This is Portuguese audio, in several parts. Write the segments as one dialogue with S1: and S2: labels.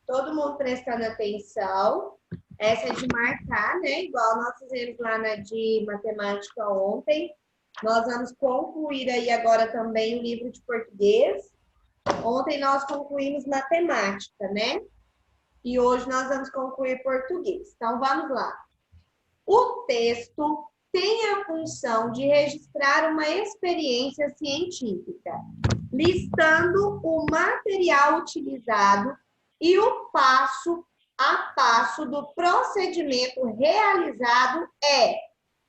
S1: Todo mundo prestando atenção. Essa é de marcar, né? Igual nós fizemos lá na de matemática ontem. Nós vamos concluir aí agora também o livro de português. Ontem nós concluímos matemática, né? E hoje nós vamos concluir português. Então vamos lá. O texto tem a função de registrar uma experiência científica, listando o material utilizado e o passo a passo do procedimento realizado é: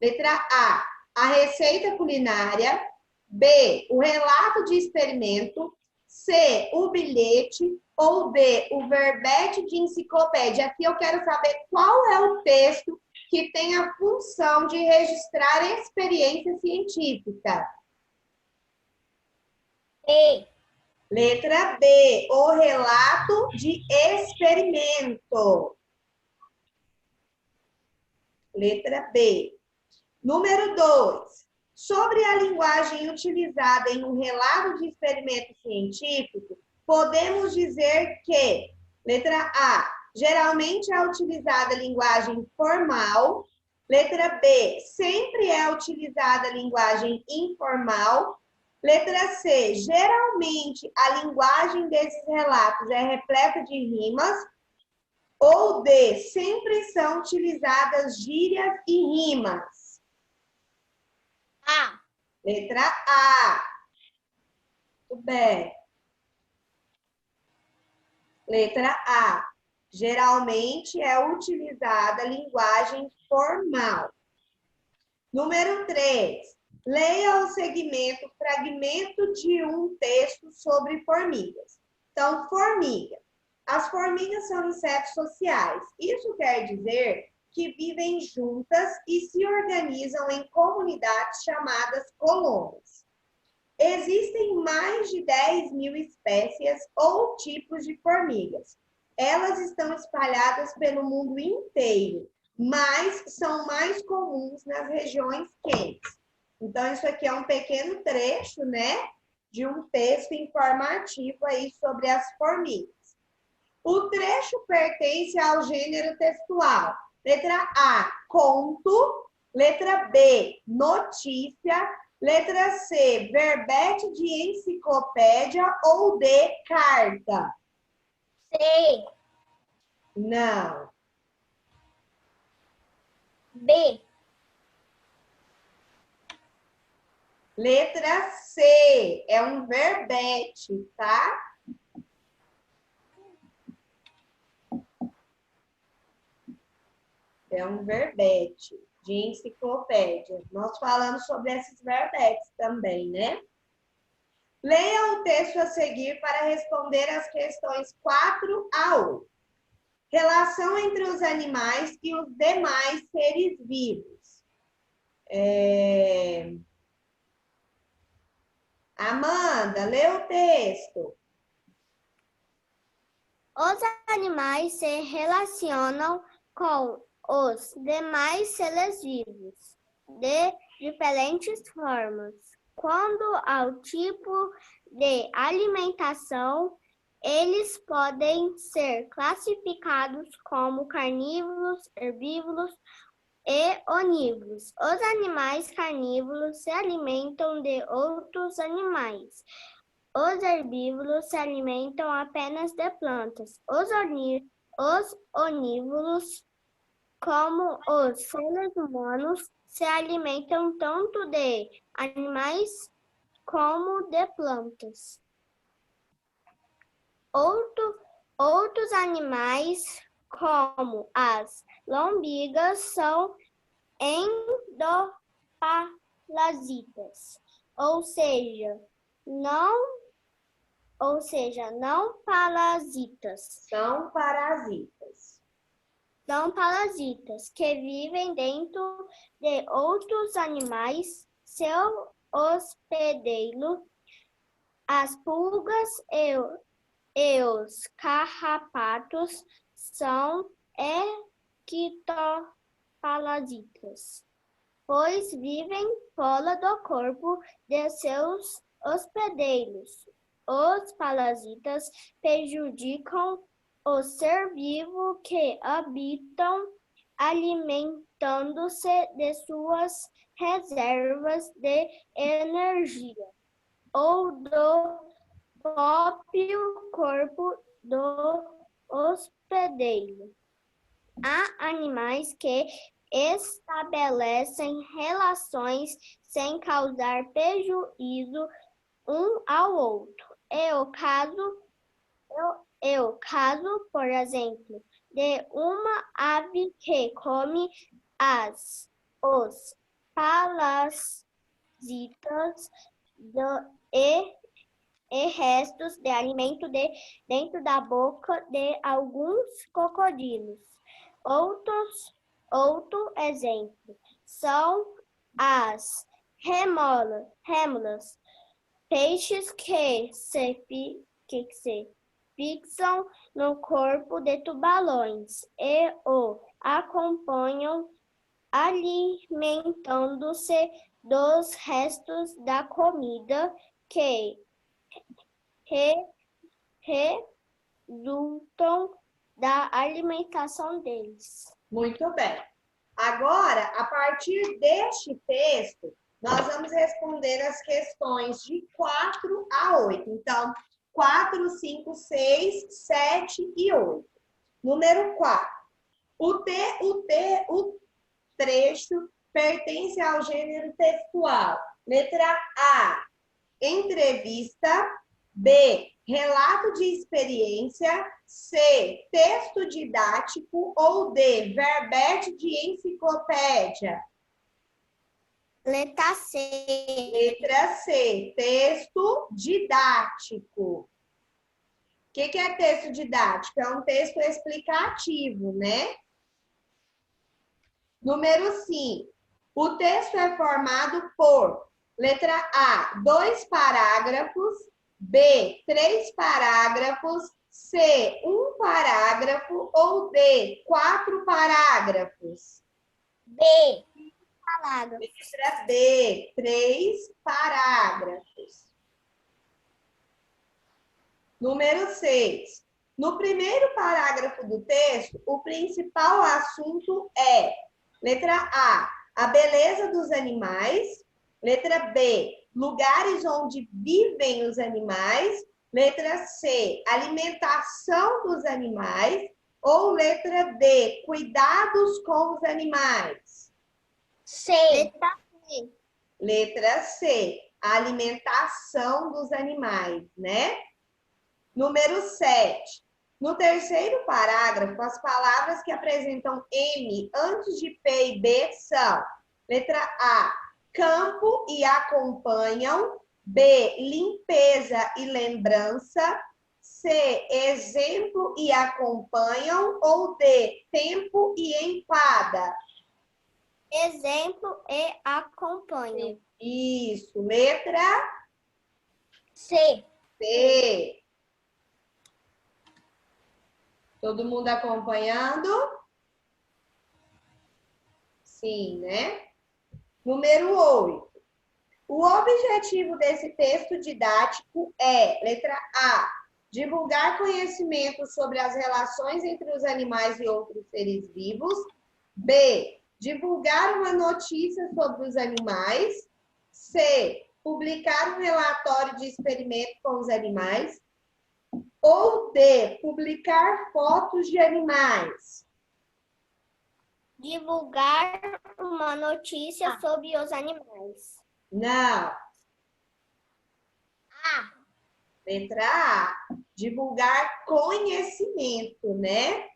S1: letra A receita culinária, B, o relato de experimento, C, o bilhete ou D, o verbete de enciclopédia. Aqui eu quero saber qual é o texto que tem a função de registrar experiência científica.
S2: E.
S1: Letra B, o relato de experimento. Letra B. Número 2. Sobre a linguagem utilizada em um relato de experimento científico, podemos dizer que, letra A, geralmente é utilizada a linguagem formal. Letra B, sempre é utilizada a linguagem informal. Letra C, geralmente a linguagem desses relatos é repleta de rimas. Ou D, sempre são utilizadas gírias e rimas.
S2: A.
S1: Letra A. Muito bem. Letra A. Geralmente é utilizada a linguagem formal. Número 3. Leia o segmento fragmento de um texto sobre formigas. Então, formiga. As formigas são insetos sociais. Isso quer dizer que vivem juntas e se organizam em comunidades chamadas colônias. Existem mais de 10.000 espécies ou tipos de formigas. Elas estão espalhadas pelo mundo inteiro, mas são mais comuns nas regiões quentes. Então, isso aqui é um pequeno trecho, né, de um texto informativo aí sobre as formigas. O trecho pertence ao gênero textual. Letra A, conto. Letra B, notícia. Letra C, verbete de enciclopédia. Ou D, carta.
S2: C.
S1: Não.
S2: B.
S1: Letra C, é um verbete, tá? É um verbete de enciclopédia. Nós falamos sobre esses verbetes também, né? Leia o texto a seguir para responder as questões 4 a 8. Relação entre os animais e os demais seres vivos. Amanda, lê o texto.
S2: Os animais se relacionam com os demais seres vivos de diferentes formas. Quando ao tipo de alimentação, eles podem ser classificados como carnívoros, herbívoros e onívoros. Os animais carnívoros se alimentam de outros animais. Os herbívoros se alimentam apenas de plantas. Os onívoros, como os seres humanos, se alimentam tanto de animais como de plantas. Outros animais, como as lombrigas, são endoparasitas, ou seja, não parasitas.
S1: São parasitas.
S2: São parasitas que vivem dentro de outros animais. Seu hospedeiro, as pulgas e os carrapatos são ectoparasitas, pois vivem fora do corpo de seus hospedeiros. Os parasitas prejudicam o ser vivo que habitam, alimentando-se de suas reservas de energia ou do próprio corpo do hospedeiro. Há animais que estabelecem relações sem causar prejuízo um ao outro. É o caso, por exemplo, de uma ave que come os parasitas e restos de alimento dentro da boca de alguns crocodilos. Outro exemplo são as rêmulas, peixes que se fixam no corpo de tubarões e o acompanham, alimentando-se dos restos da comida que resultam da alimentação deles.
S1: Muito bem. Agora, a partir deste texto, nós vamos responder as questões de 4 a 8. Então, 4, 5, 6, 7 e 8. Número 4. O trecho pertence ao gênero textual. Letra A, entrevista. B, relato de experiência. C, texto didático. Ou D, verbete de enciclopédia.
S2: Letra C.
S1: Letra C, texto didático. O que é texto didático? É um texto explicativo, né? Número 5. O texto é formado por, letra A, 2 parágrafos. B, 3 parágrafos. C, 1 parágrafo. Ou D, 4 parágrafos.
S2: B, parágrafos.
S1: Letra B, 3 parágrafos. Número 6. No primeiro parágrafo do texto, o principal assunto é, letra A, beleza dos animais. Letra B, lugares onde vivem os animais. Letra C, alimentação dos animais. Ou letra D, cuidados com os animais.
S2: C. Letra C.
S1: Letra C, alimentação dos animais, né? Número 7. No terceiro parágrafo, as palavras que apresentam M antes de P e B são, letra A, campo e acompanham. B, limpeza e lembrança. C, exemplo e acompanham. Ou D, tempo e empada.
S2: Exemplo e acompanham.
S1: Isso, letra
S2: C.
S1: C. Todo mundo acompanhando? Sim, né? Número 8. O objetivo desse texto didático é, letra A, divulgar conhecimento sobre as relações entre os animais e outros seres vivos. B, divulgar uma notícia sobre os animais. C, publicar um relatório de experimento com os animais. Ou D, publicar fotos de animais.
S2: Divulgar uma notícia sobre os animais.
S1: Não.
S2: A.
S1: Letra A, divulgar conhecimento, né?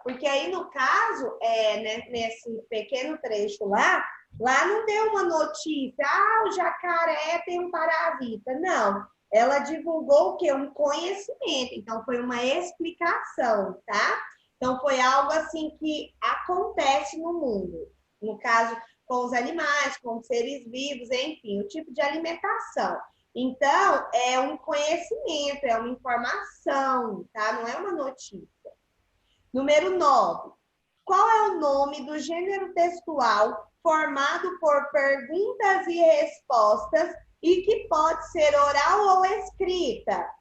S1: Porque aí, no caso, né, nesse pequeno trecho lá não deu uma notícia, o jacaré tem um parasita. Não, ela divulgou o quê? Um conhecimento. Então, foi uma explicação, tá? Então, foi algo assim que acontece no mundo. No caso, com os animais, com os seres vivos, enfim, o tipo de alimentação. Então, é um conhecimento, é uma informação, tá? Não é uma notícia. Número 9. Qual é o nome do gênero textual formado por perguntas e respostas e que pode ser oral ou escrita?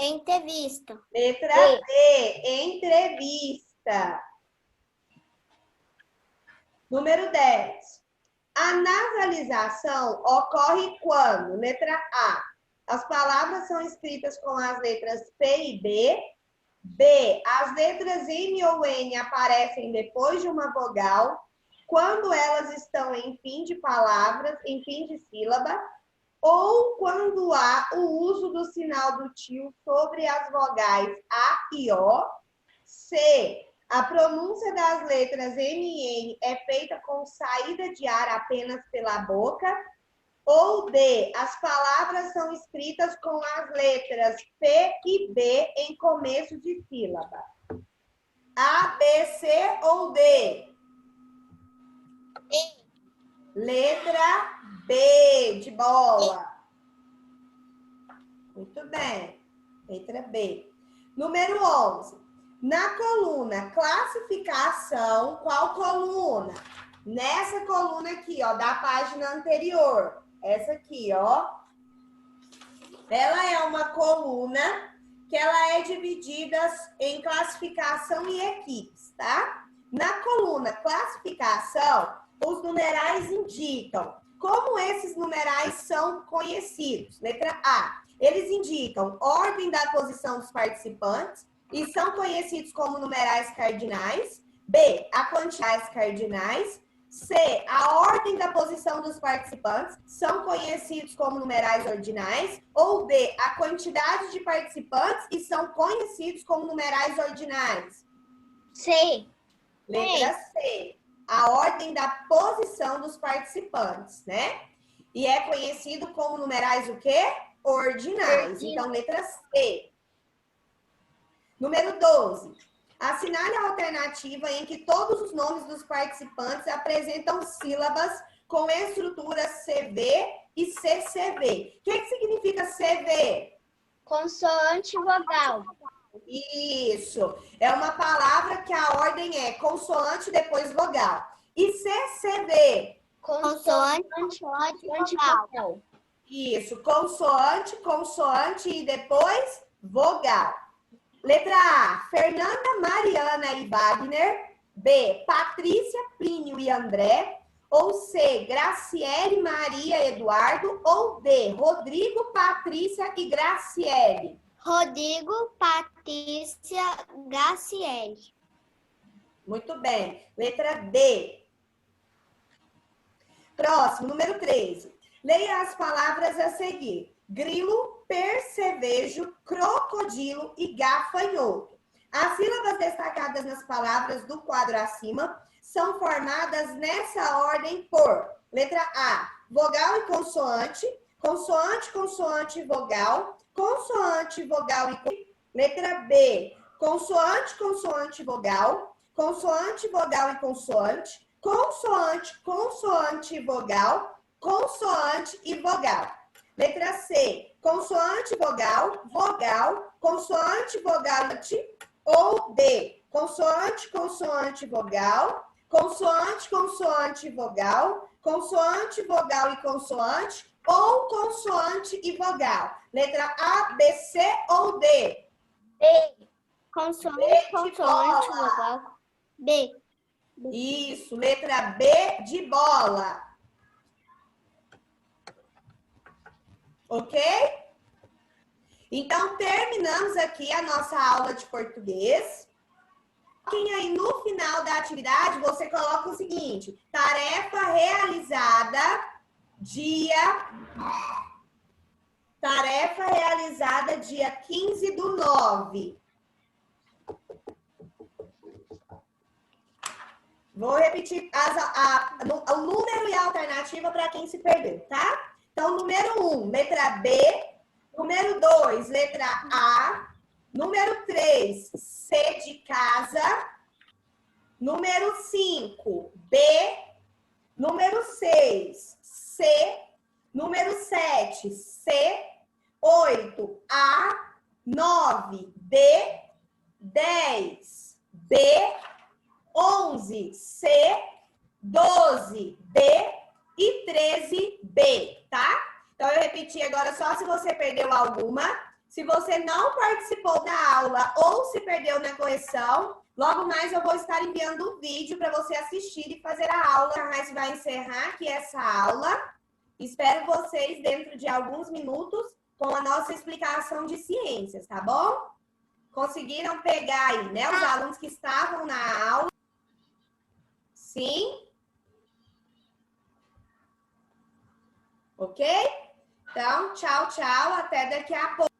S2: Entrevista.
S1: Letra B, entrevista. Número 10. A nasalização ocorre quando? Letra A. As palavras são escritas com as letras P e B. B. As letras M ou N aparecem depois de uma vogal, quando elas estão em fim de palavras, em fim de sílaba, ou quando há o uso do sinal do tio sobre as vogais A e O. C. A pronúncia das letras M e N é feita com saída de ar apenas pela boca. Ou D. As palavras são escritas com as letras P e B em começo de sílaba. A, B, C ou D? Letra B, de bola. Muito bem. Letra B. Número 11. Na coluna classificação, qual coluna? Nessa coluna aqui, ó, da página anterior. Essa aqui, ó. Ela é uma coluna que ela é dividida em classificação e equipes, tá? Na coluna classificação, os numerais indicam. Como esses numerais são conhecidos? Letra A. Eles indicam ordem da posição dos participantes e são conhecidos como numerais cardinais. B. A quantidades cardinais. C. A ordem da posição dos participantes são conhecidos como numerais ordinais. Ou D. A quantidade de participantes e são conhecidos como numerais ordinais.
S2: C.
S1: Letra C. A ordem da posição dos participantes, né? E é conhecido como numerais o quê? Ordinais. Então, letra C. Número 12. Assinale a alternativa em que todos os nomes dos participantes apresentam sílabas com estrutura CV e CCV. O que significa CV?
S2: Consoante vogal.
S1: Isso. É uma palavra que a ordem é consoante depois vogal. E CCV?
S2: Consoante vogal.
S1: Isso. Consoante, consoante e depois vogal. Letra A, Fernanda, Mariana e Wagner. B, Patrícia, Plínio e André. Ou C, Graciele, Maria, Eduardo. Ou D, Rodrigo, Patrícia e Graciele.
S2: Rodrigo, Patrícia, Graciele.
S1: Muito bem. Letra D. Próximo, número 13. Leia as palavras a seguir. Grilo, percevejo, crocodilo e gafanhoto. As sílabas destacadas nas palavras do quadro acima são formadas nessa ordem por letra A, vogal e consoante, consoante, consoante e vogal, consoante, vogal e consoante. Letra B, consoante, consoante e vogal, consoante, vogal e consoante, consoante, consoante e vogal, consoante e vogal. Letra C, consoante, vogal, vogal, consoante, vogal ou D, consoante, consoante, vogal, consoante, consoante, vogal, consoante, vogal e consoante ou consoante e vogal. Letra A, B, C ou D?
S2: B. Consoante,
S1: B
S2: consoante, vogal. B.
S1: Isso, letra B de bola. Ok? Então, terminamos aqui a nossa aula de português. Aí no final da atividade, você coloca o seguinte: tarefa realizada dia 15/9. Vou repetir o número e a alternativa para quem se perdeu, tá? Então, número 1, letra B. Número 2, letra A. Número 3, C de casa. Número 5, B. Número 6, C. Número 7, C. 8, A. 9, D. 10, B. 11, C. 12, B. E 13, B, tá? Então, eu repeti agora só se você perdeu alguma. Se você não participou da aula ou se perdeu na correção, logo mais eu vou estar enviando o vídeo para você assistir e fazer a aula. A Raíssa vai encerrar aqui essa aula. Espero vocês dentro de alguns minutos com a nossa explicação de ciências, tá bom? Conseguiram pegar aí, né? Os alunos que estavam na aula. Sim? Ok? Então, tchau, tchau. Até daqui a pouco.